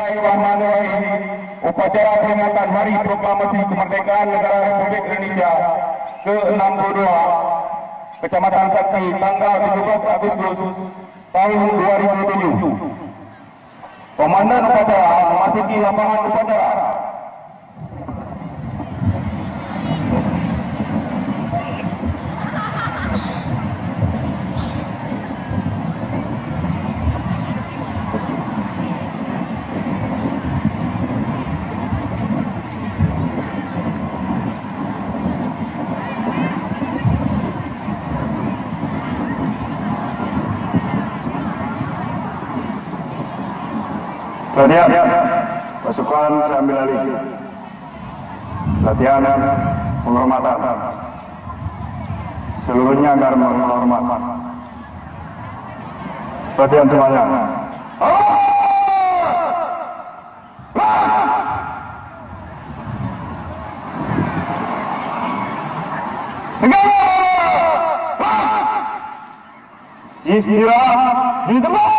Bismillahirrahmanirrahim. Upacara peringatan Hari Proklamasi Kemerdekaan Negara Republik Indonesia ke-62, Kecamatan Sakti, tanggal 17 Agustus tahun 2007. Komandan upacara memasuki lapangan upacara. Latihan, pasukan saya ambil alih. Latihan penghormatan. Seluruhnya agar menghormat. Latihan semuanya. Istirahat di tempat.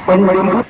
Penjemput.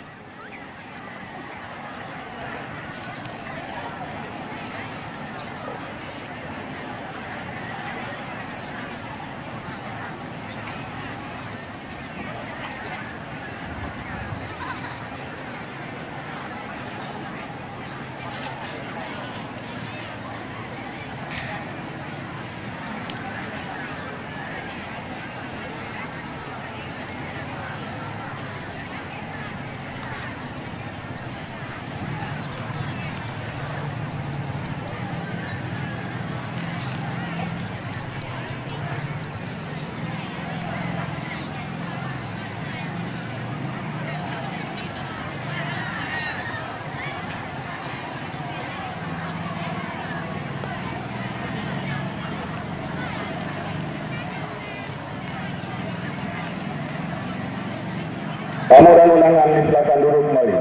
Tamu dan undangan disilakan duduk kembali.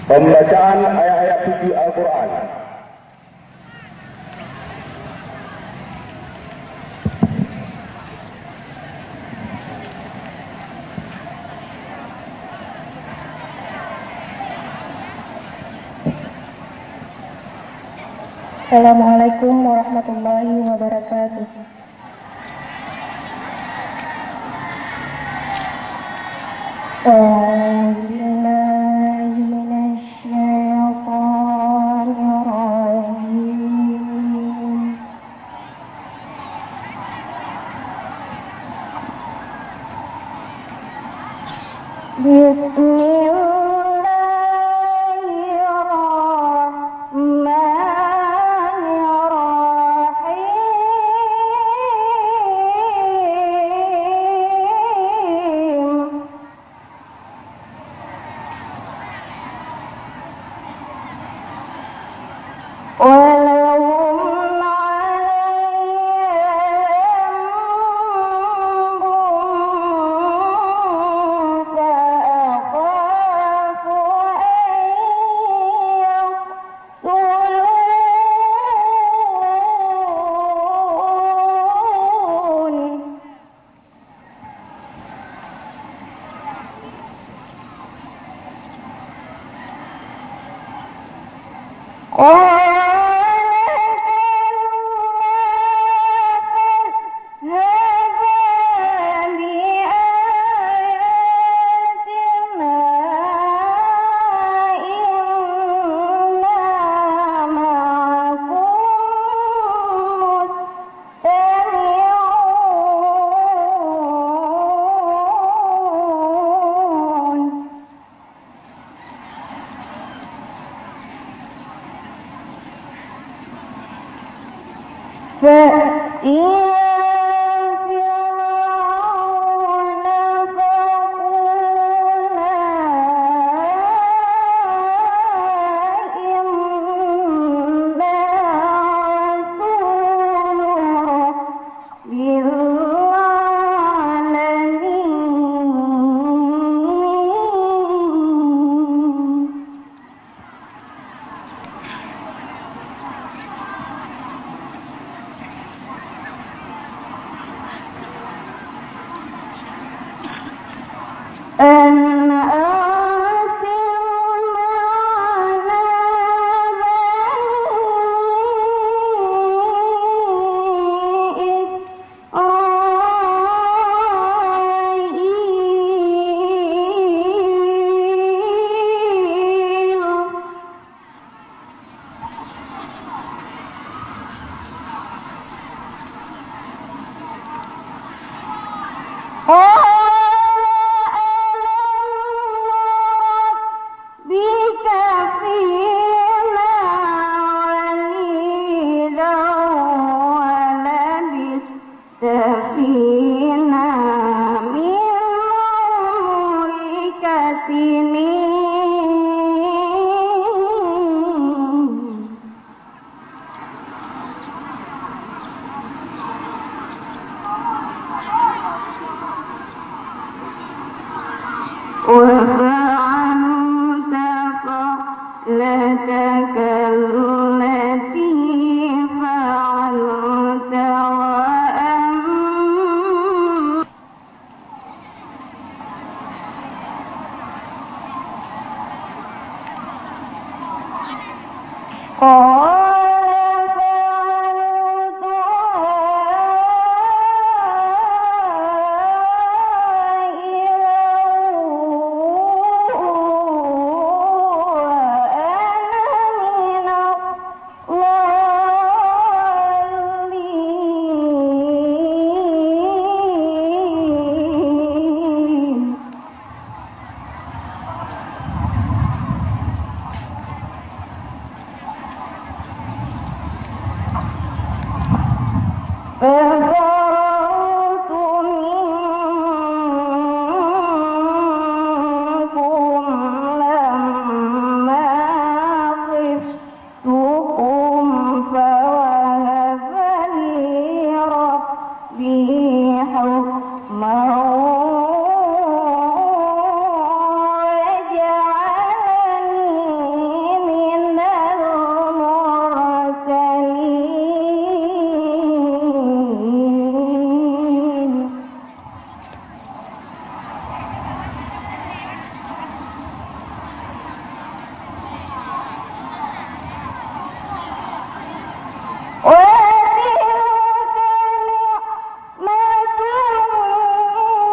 Pembacaan ayat-ayat suci Al-Quran. Assalamualaikum warahmatullahi wabarakatuh. tafina min umrika sinin wa fa'alta fa'lataka allati fa'alta wa ففررت منكم لما خفتكم فوهب لي ربي حكما وجعلني من المرسلين وتلك نعمة تمنها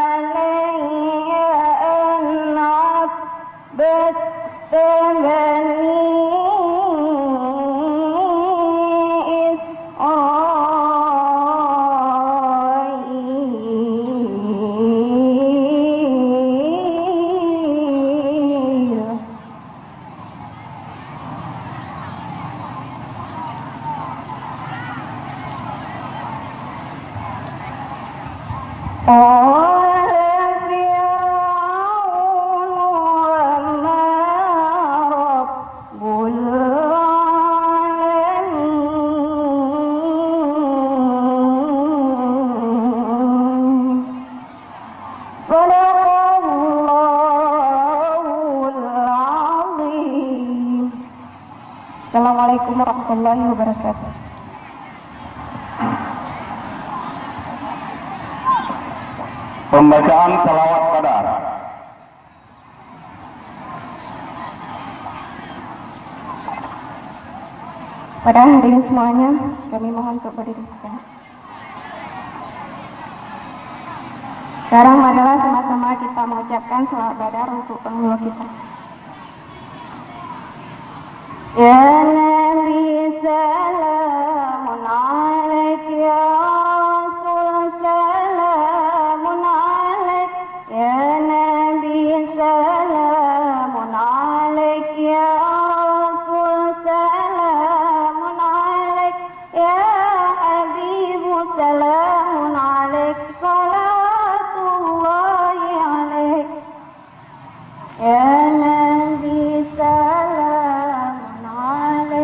علي أن عبدت بني إسرائيل قال فرعون وما رب العالمين صدق الله العظيم. Assalamualaikum warahmatullahi wabarakatuh. Pembacaan salawat qadar. Pada hari ini semuanya, kami mohon untuk berdiri sejenak. Sekarang adalah sama-sama kita mengucapkan salawat badar untuk penghulu kita. Ya Nabi salamun alaik, ya Rasul salamun alaik, ya Nabi salamun alaik, ya Rasul salamun alaik, ya Habibu salamun alaik, salawatullahi alaik, ya Nabi salamun alaik.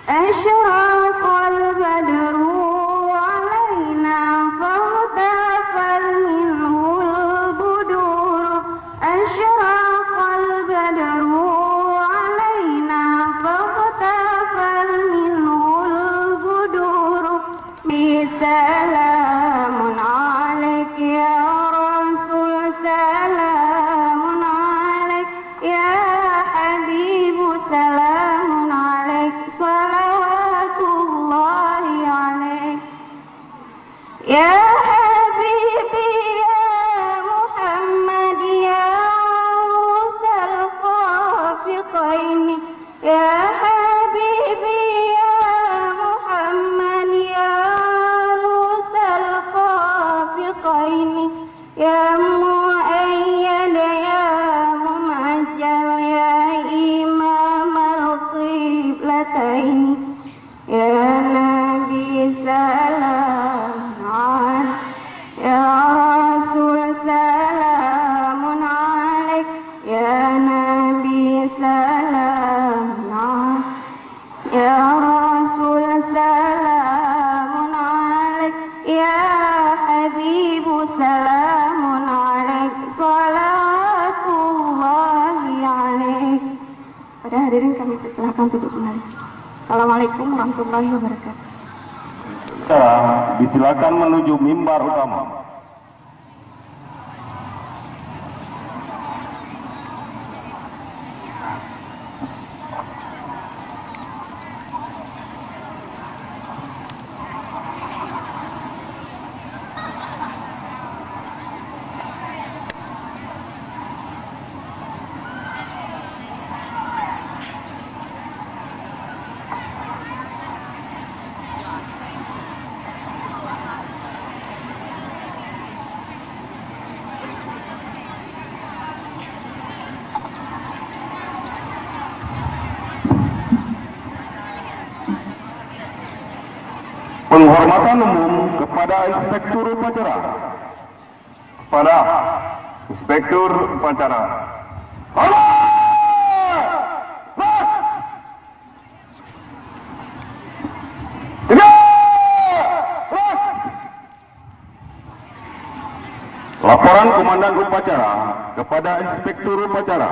أشرق البدر علينا فاغتفت منه البدور أشرق البدر علينا فاغتفت منه البدور سلام عليك يا رسول سلام عليك يا حبيب سلام عليك صلوات الله عليك يا حبيبي يا محمد يا عروس الخافقين يا حبيبي يا محمد يا عروس الخافقين يا مؤيد يا ممجد يا إمام القبلتين يا نبي سلام عليك يا رسول سلام عليك يا نبي سلام عليك يا رسول سلام عليك يا حبيب سلام عليك salawatullahi alaik. Pada hadirin kami persilahkan duduk kembali. Assalamualaikum warahmatullahi wabarakatuh. Disilakan menuju mimbar utama. Penghormatan umum kepada Inspektur Upacara. Kepada Inspektur Upacara. Laporan Komandan Upacara kepada Inspektur Upacara.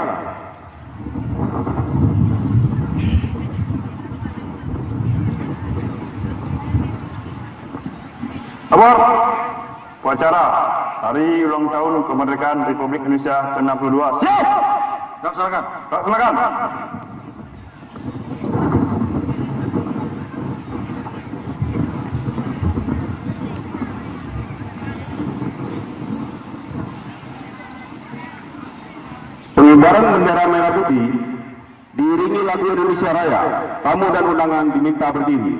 Lapor upacara Hari Ulang Tahun Kemerdekaan Republik Indonesia ke-62. Siap! Laksanakan. Laksanakan. Pengibaran bendera merah putih diiringi lagu Indonesia Raya. Tamu dan undangan diminta berdiri.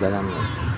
dalamnya.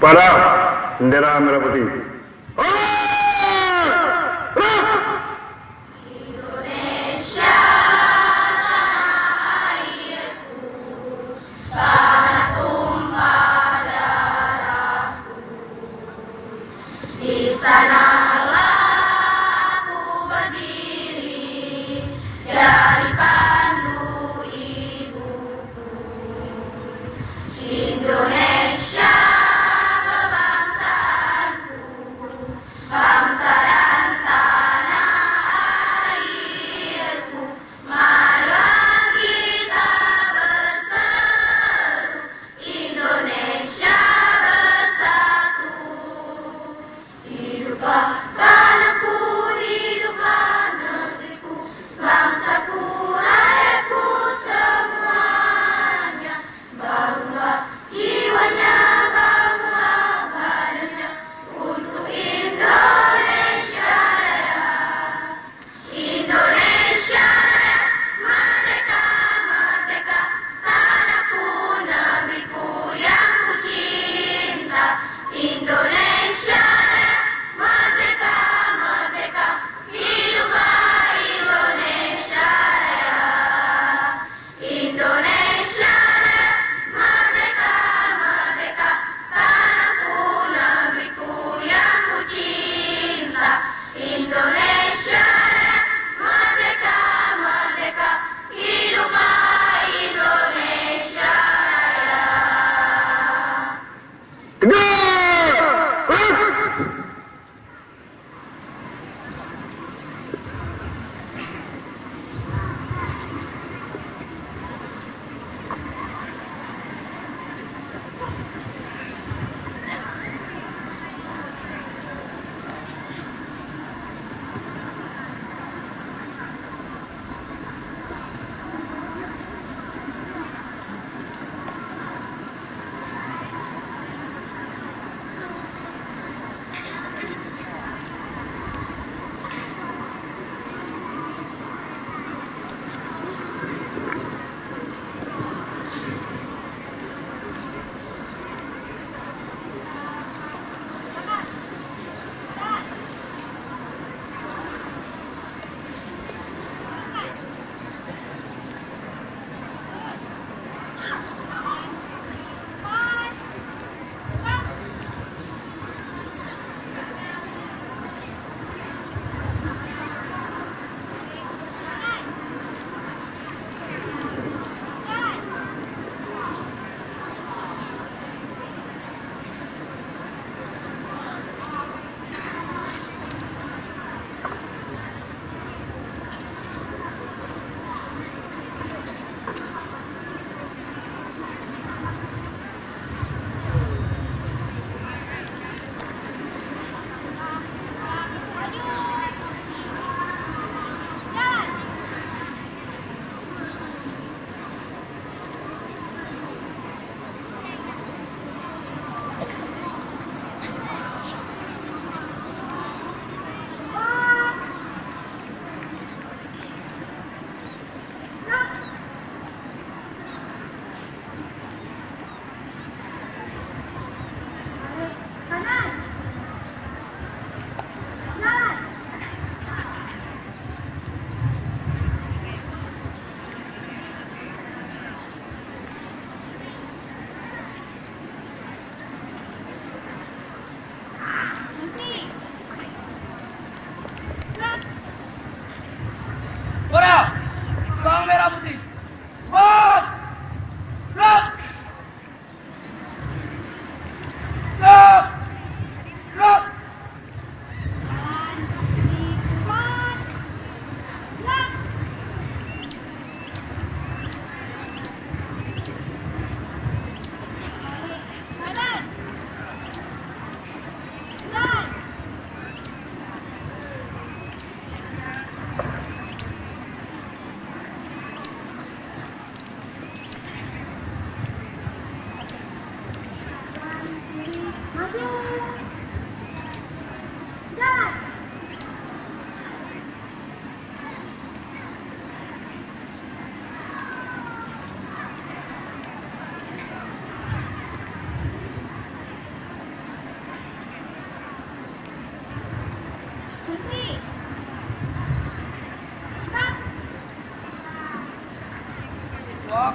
Para bendera merah putih.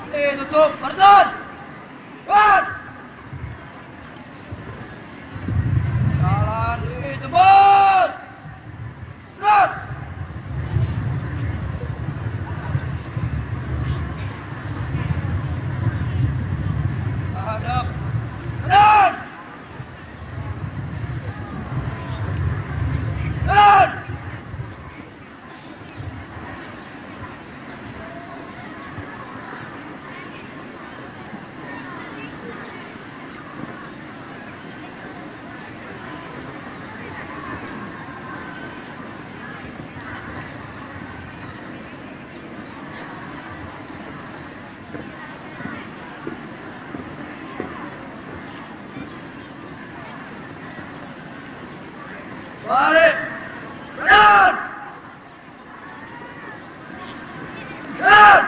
Tutup, Barzan! Ban! Jalan, tebas! Gerak! Hadap! Kanan! Kanan! Balik! Kanan! Kanan!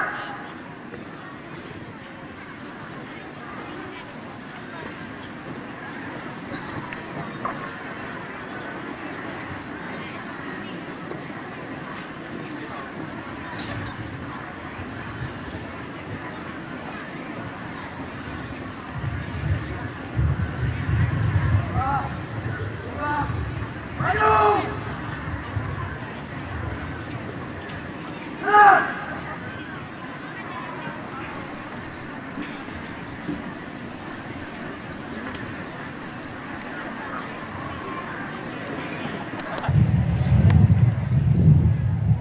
Maju! Kanan!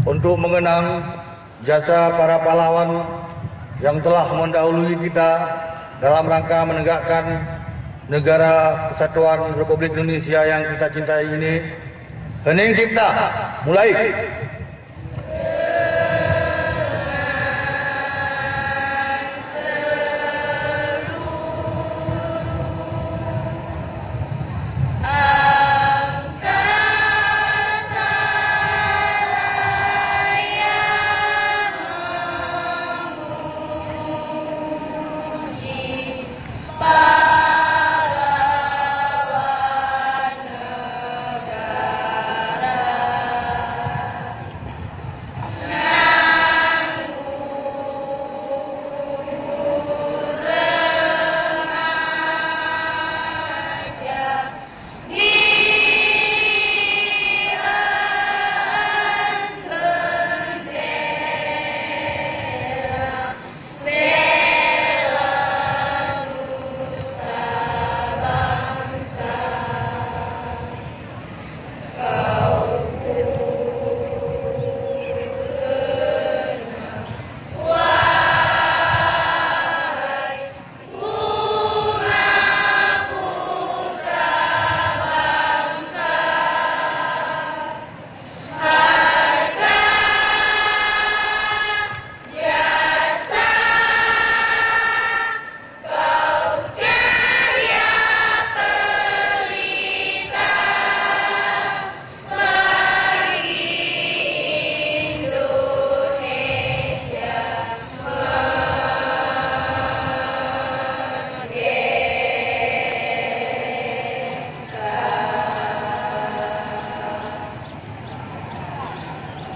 Untuk mengenang jasa para pahlawan yang telah mendahului kita dalam rangka menegakkan negara kesatuan Republik Indonesia yang kita cintai ini. Hening cipta, mulai.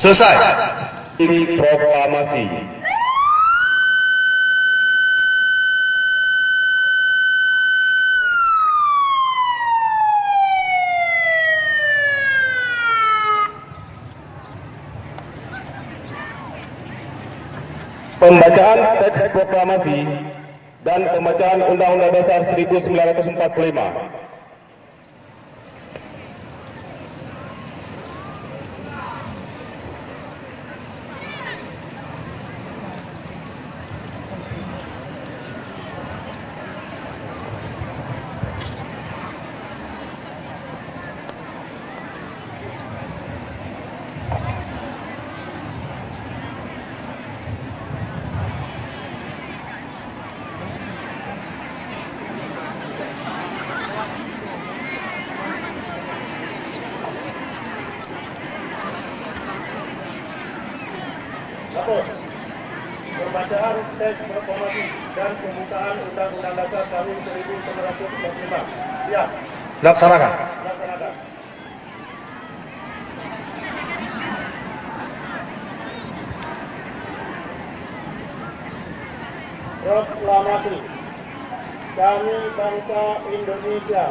Selesai. Ini proklamasi. Pembacaan teks proklamasi dan pembacaan Undang-Undang Dasar 1945. Pembacaan teks proklamasi dan pembukaan Undang-Undang Dasar tahun 1945. Siap. Laksanakan. Laksanakan. proklamasi kami bangsa Indonesia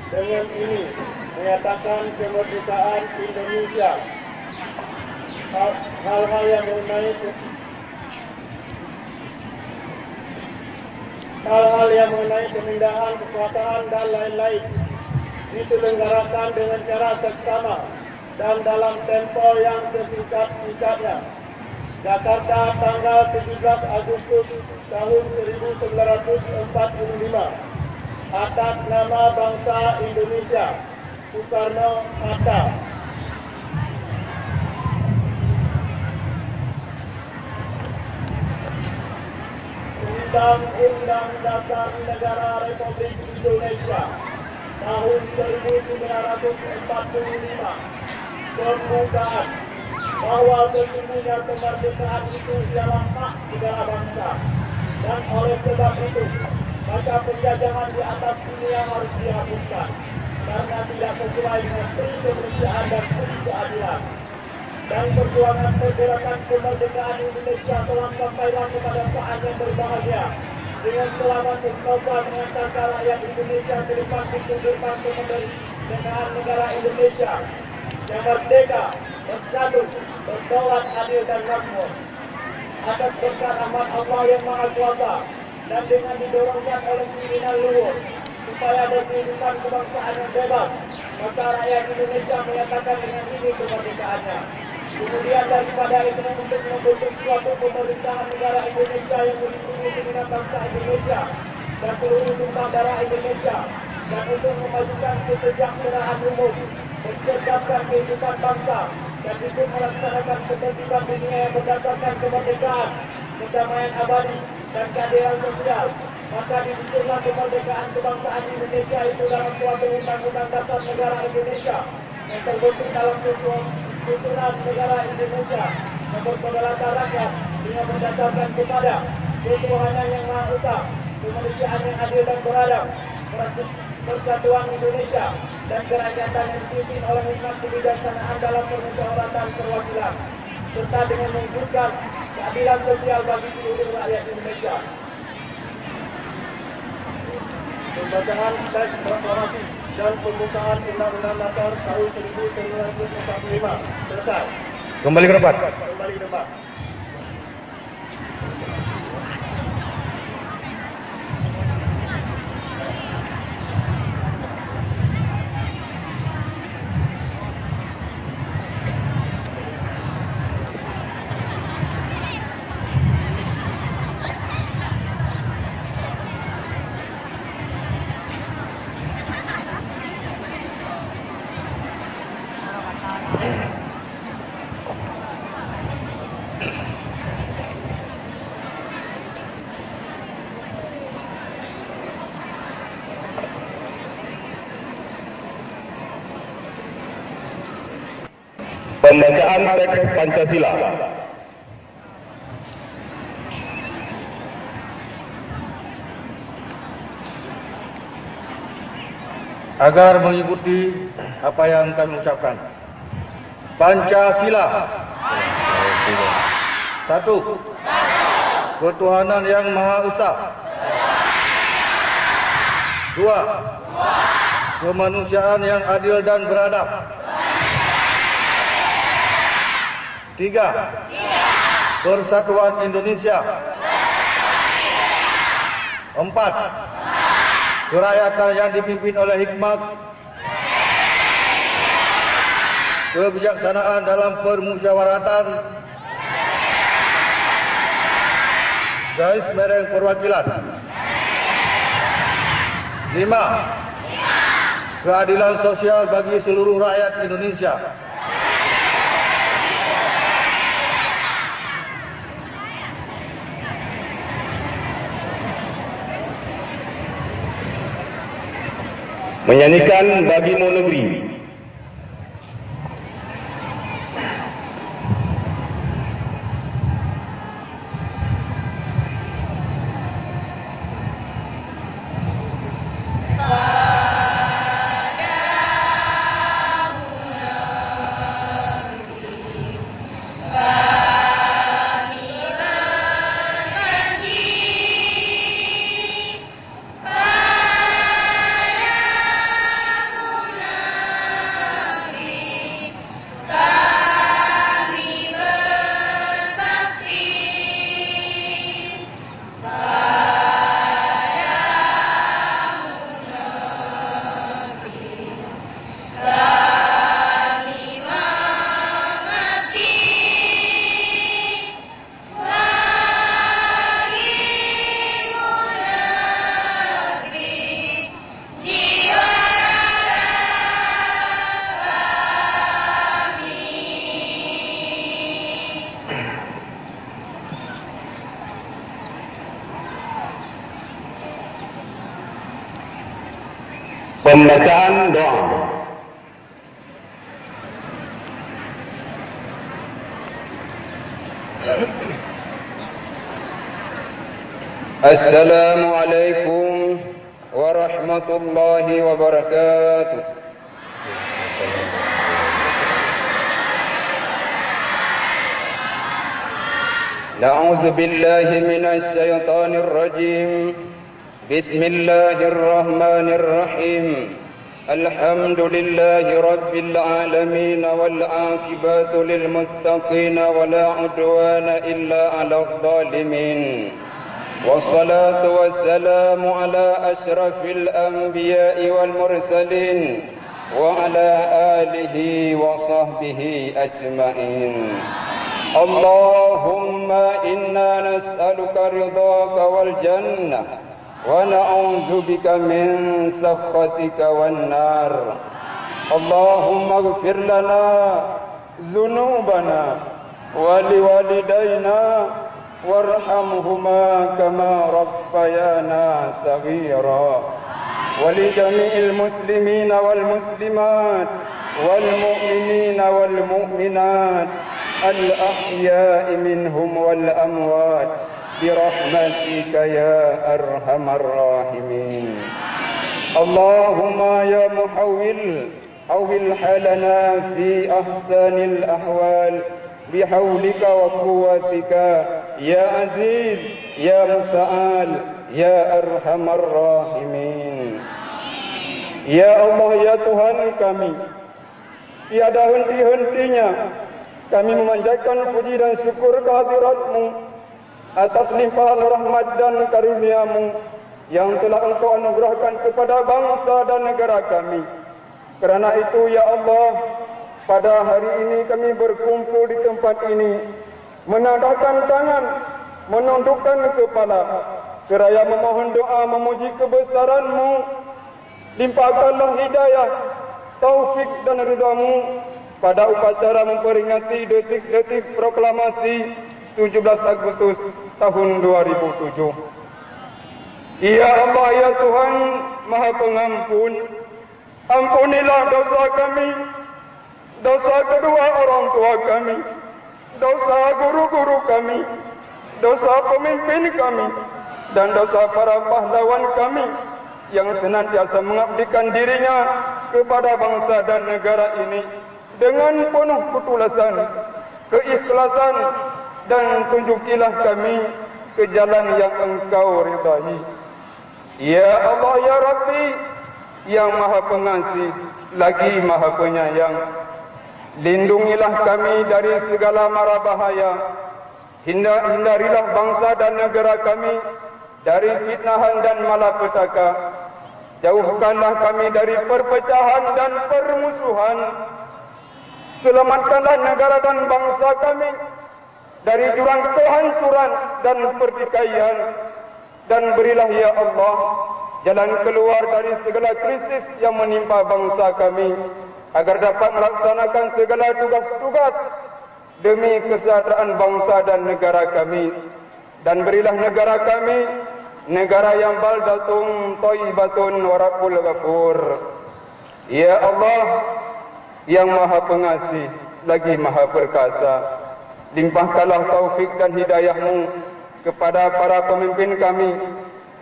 dengan ini menyatakan kemerdekaan Indonesia. Hal-hal yang mengenai pemindahan kekuasaan dan lain-lain diselenggarakan dengan cara seksama dan dalam tempo yang sesingkat-singkatnya. Jakarta, tanggal 17 Agustus tahun 1945. Atas nama bangsa Indonesia, Soekarno-Hatta. Undang-Undang Dasar Negara Republik Indonesia tahun 1945 pembukaan bahwa sesungguhnya kemerdekaan itu ialah hak segala bangsa, dan oleh sebab itu maka penjajahan di atas dunia harus dihapuskan karena tidak sesuai dengan prinsip kemanusiaan dan prinsip keadilan. Dan perjuangan pergerakan kemerdekaan Indonesia telah sampailah kepada saat yang berbahagia dengan selamat sentosa mengantarkan rakyat Indonesia ke depan pintu gerbang kemerdekaan negara Indonesia yang merdeka, bersatu, berdaulat, adil dan makmur. Atas berkat rahmat Allah yang Maha Kuasa dan dengan didorongnya oleh pimpinan luhur supaya berkehidupan kebangsaan yang bebas, maka rakyat Indonesia menyatakan dengan ini kemerdekaannya. Kemudian daripada itu untuk membentuk suatu pemerintahan negara Indonesia yang melindungi segenap bangsa Indonesia dan seluruh tumpah darah Indonesia, dan untuk memajukan kesejahteraan umum, mencerdaskan kehidupan bangsa, dan ikut melaksanakan ketertiban dunia yang berdasarkan kemerdekaan, kedamaian abadi, dan keadilan sosial. Maka disusunlah kemerdekaan kebangsaan Indonesia itu dalam suatu undang-undang dasar negara Indonesia yang terbentuk dalam susunan negara Indonesia yang berkedaulatan rakyat dengan berdasarkan kepada ketuhanan yang Maha Esa, kemanusiaan yang adil dan beradab, persatuan Indonesia, dan kerakyatan yang dipimpin oleh hikmat kebijaksanaan dalam permusyawaratan perwakilan, serta dengan mewujudkan keadilan sosial bagi seluruh rakyat Indonesia. Pembacaan teks proklamasi dan pembukaan Undang-Undang Dasar tahun 1945 selesai. Kembali ke depan. Kembali ke depan. Pembacaan teks Pancasila. Agar mengikuti apa yang kami ucapkan. Pancasila. Satu. Ketuhanan yang Maha Esa. Dua. Kemanusiaan yang adil dan beradab. Tiga. Persatuan Indonesia. Empat. Kerakyatan yang dipimpin oleh hikmat, kebijaksanaan dalam permusyawaratan, garis miring perwakilan. Lima. Keadilan sosial bagi seluruh rakyat Indonesia. Menyanyikan Bagimu Negeri. Pembacaan doa. Assalamualaikum warahmatullahi wabarakatuh. Na'udzu billahi minasy syaithanir rajim. Bismillahir rahmanir rahim. Alhamdulillahi rabbil alamin wal 'aqibatu lil muttaqin wa la 'udwana illa 'alal zalimin. والصلاة والسلام على أشرف الأنبياء والمرسلين وعلى آله وصحبه أجمعين. اللهم إنا نسألك رضاك والجنة ونعوذ بك من سخطك والنار. اللهم اغفر لنا ذنوبنا ولوالدينا وارحمهما كما ربيانا صغيرا ولجميع المسلمين والمسلمات والمؤمنين والمؤمنات الأحياء منهم والأموات برحمتك يا أرحم الراحمين. اللهم يا محول حول حالنا في أحسن الأحوال بحولك وقوتك يا عزيز يا متعال يا أرحم الراحمين. Ya Allah, ya Tuhan kami, tiada henti-hentinya kami memanjatkan puji dan syukur kehadirat-Mu atas limpahan rahmat dan karunia-Mu yang telah Engkau anugerahkan kepada bangsa dan negara kami. Kerana itu ya Allah, pada hari ini kami berkumpul di tempat ini, menadahkan tangan, menundukkan kepala, seraya memohon doa memuji kebesaran-Mu. Limpahkanlah hidayah, taufik dan ridha-Mu pada upacara memperingati detik-detik proklamasi 17 Agustus tahun 2007. Ya Allah, ya Tuhan Maha Pengampun, ampunilah dosa kami, dosa kedua orang tua kami, dosa guru-guru kami, dosa pemimpin kami, dan dosa para pahlawan kami yang senantiasa mengabdikan dirinya kepada bangsa dan negara ini dengan penuh ketulusan, keikhlasan, dan tunjukilah kami ke jalan yang Engkau ridai. Ya Allah, ya Rabbi, yang Maha Pengasih lagi Maha Penyayang, lindungilah kami dari segala mara bahaya. Hindarilah bangsa dan negara kami dari fitnahan dan malapetaka. Jauhkanlah kami dari perpecahan dan permusuhan. Selamatkanlah negara dan bangsa kami dari jurang kehancuran dan pertikaian. Dan berilah ya Allah jalan keluar dari segala krisis yang menimpa bangsa kami, agar dapat melaksanakan segala tugas-tugas demi kesejahteraan bangsa dan negara kami. Dan berilah negara kami negara yang baldatun thayyibatun wa rabbul ghafur. Ya Allah, yang Maha Pengasih lagi Maha Perkasa, limpahkanlah taufik dan hidayah-Mu kepada para pemimpin kami,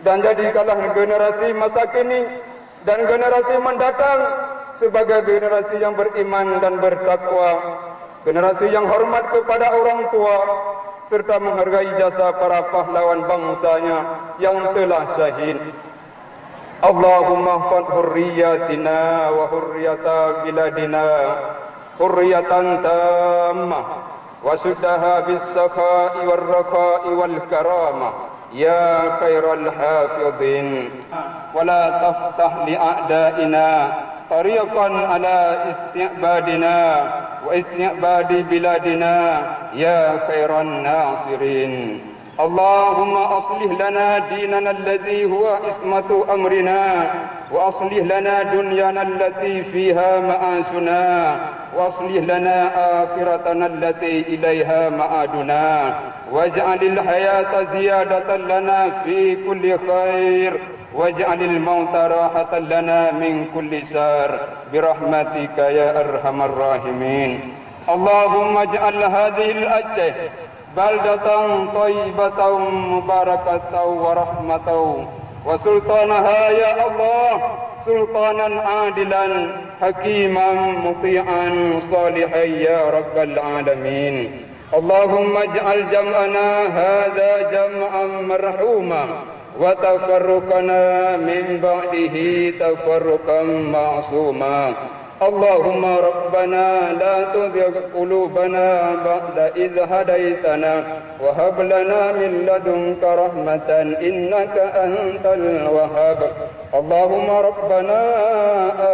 dan jadikanlah generasi masa kini dan generasi mendatang sebagai generasi yang beriman dan bertakwa, generasi yang hormat kepada orang tua, serta menghargai jasa para pahlawan bangsanya yang telah syahid. Allahumma fad hurriyatina wa hurriyata biladina hurriyatan tammah wa suddaha bis sakha'i war raqa'i wal karamah ya khairal hafidhin wa la taftah li a'da'ina tariqan ala isti'badina wa isti'badi biladina ya khairan nasirin. Allahumma aslih lana dinana alladhi huwa ismatu amrina wa aslih lana dunyana allati fiha ma'asuna wa aslih lana akhiratana allati ilaiha ma'aduna waj'alil hayata ziyadatan lana fi kulli khair واجعل الموت راحة لنا من كل سار برحمتك يا أرحم الراحمين. اللهم اجعل هذه الأجة بلدة طيبة مباركة ورحمة وسلطانها يا الله سلطانا عادلا حكيما مطيعا صالحا يا رب العالمين. اللهم اجعل جمعنا هذا جمعا مرحوما وتفرقنا من بعده تفرقا معصوما. اللهم ربنا لا تزغ قلوبنا بعد إذ هديتنا وهب لنا من لدنك رحمة إنك أنت الوهاب. اللهم ربنا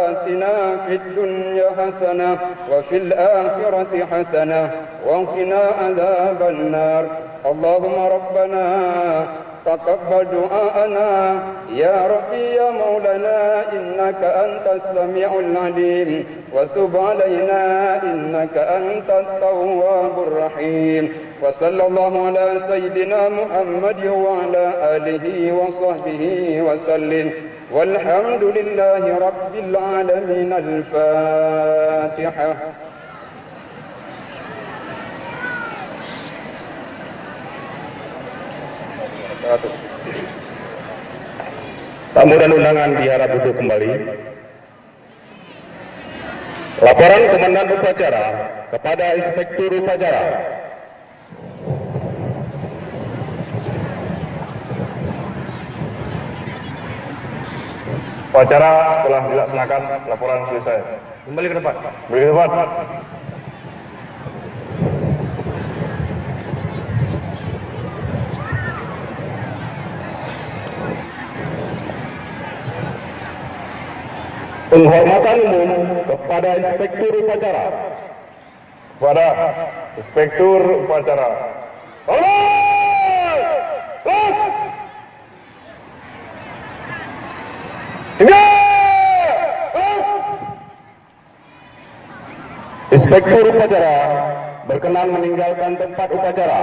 آتنا في الدنيا حسنة وفي الآخرة حسنة وقنا عذاب النار. اللهم ربنا تقبل دعاءنا يا ربي يا مولانا إنك أنت السميع العليم وتب علينا إنك أنت التواب الرحيم. وصلى الله على سيدنا محمد وعلى آله وصحبه وسلم والحمد لله رب العالمين. الفاتحة. Tamu dan undangan diharap duduk kembali. Laporan Komandan Upacara kepada Inspektur Upacara. Upacara telah dilaksanakan, laporan selesai. Kembali ke depan. Kembali ke depan. Penghormatan umum kepada Inspektur Upacara. Kepada Inspektur Upacara. Inspektur Upacara berkenan meninggalkan tempat upacara.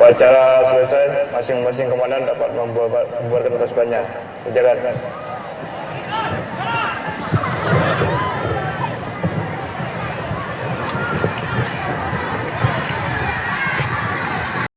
Upacara selesai, masing-masing komandan dapat membuarkan pasukannya. Berjalan.